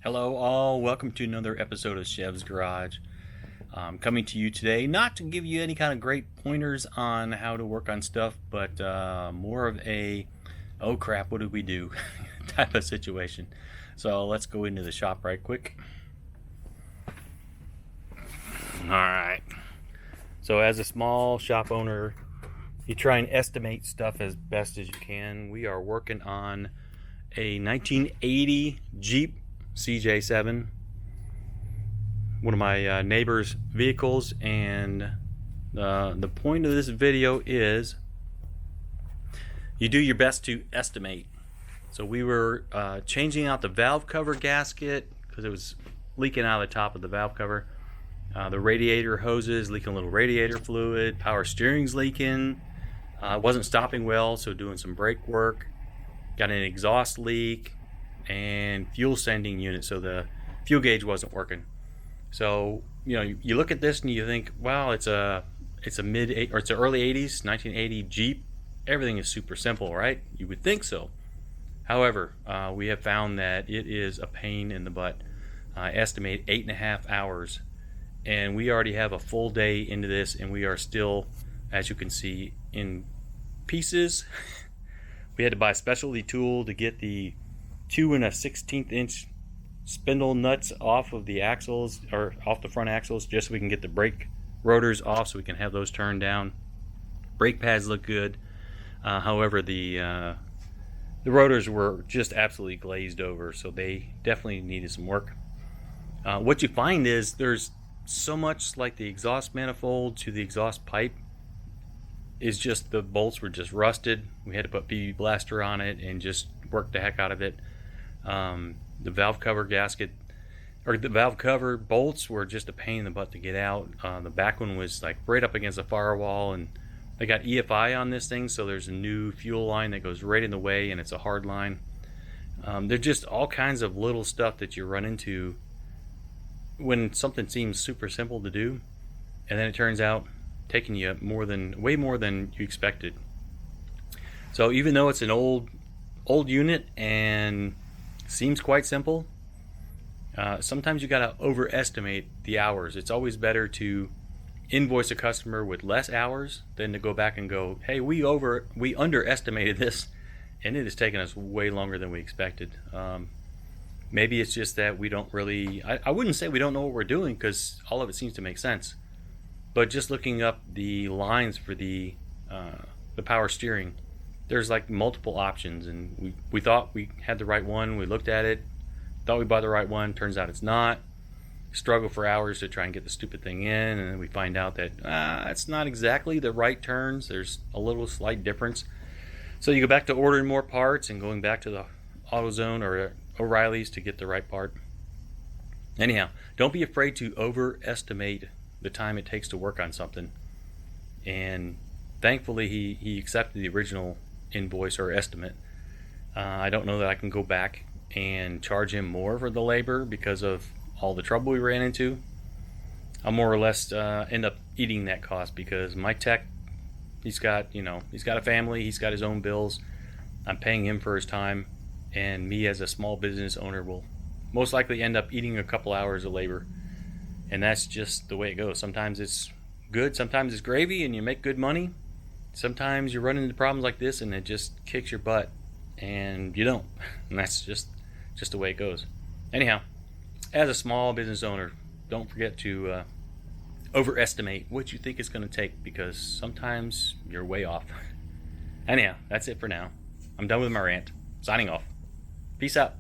Hello all, welcome to another episode of Chev's Garage. Coming to you today, not to give you any kind of great pointers on how to work on stuff, but more of a, oh crap, what did we do type of situation. So let's go into the shop right quick. Alright, so as a small shop owner, you try and estimate stuff as best as you can. We are working on a 1980 Jeep CJ-7, one of my neighbor's vehicles, and the point of this video is you do your best to estimate. So we were changing out the valve cover gasket because it was leaking out of the top of the valve cover. The radiator hoses leaking a little radiator fluid, power steering's leaking, it wasn't stopping well, so doing some brake work, got an exhaust leak, and fuel sending unit, so the fuel gauge wasn't working. So you look at this and you think, wow, it's a early 80s 1980 Jeep, everything is super simple, right? You would think so. However, we have found that it is a pain in the butt. I estimate 8.5 hours, and we already have a full day into this, and we are still, as you can see, in pieces. We had to buy a specialty tool to get the 2 1/16 inch spindle nuts off of the axles, or off the front axles, just so we can get the brake rotors off, so we can have those turned down. Brake pads look good. However, the rotors were just absolutely glazed over, so they definitely needed some work. What you find is there's so much, like the exhaust manifold to the exhaust pipe is just, the bolts were just rusted. We had to put PV blaster on it and just work the heck out of it. The valve cover gasket, or the valve cover bolts, were just a pain in the butt to get out. The back one was like right up against the firewall, and they got EFI on this thing, so there's a new fuel line that goes right in the way, and it's a hard line. There's just all kinds of little stuff that you run into when something seems super simple to do, and then it turns out taking you way more than you expected. So even though it's an old unit and seems quite simple, sometimes you gotta overestimate the hours. It's always better to invoice a customer with less hours than to go back and go, hey, we underestimated this, and it has taken us way longer than we expected. Maybe it's just that we don't really, I wouldn't say we don't know what we're doing, because all of it seems to make sense. But just looking up the lines for the power steering, there's like multiple options, and we thought we had the right one. We looked at it, thought we bought the right one, turns out it's not. Struggle for hours to try and get the stupid thing in, and then we find out that it's not exactly the right turns. There's a little slight difference. So you go back to ordering more parts and going back to the AutoZone or O'Reilly's to get the right part. Anyhow, don't be afraid to overestimate the time it takes to work on something. And thankfully he accepted the original invoice or estimate. I don't know that I can go back and charge him more for the labor because of all the trouble we ran into. I'll more or less end up eating that cost, because my tech, he's got a family, he's got his own bills. I'm paying him for his time, and me as a small business owner will most likely end up eating a couple hours of labor. And that's just the way it goes. Sometimes it's good, sometimes it's gravy, and you make good money. Sometimes you run into problems like this and it just kicks your butt, and you don't. And that's just the way it goes. Anyhow, as a small business owner, don't forget to overestimate what you think it's going to take, because sometimes you're way off. Anyhow, that's it for now. I'm done with my rant. Signing off. Peace out.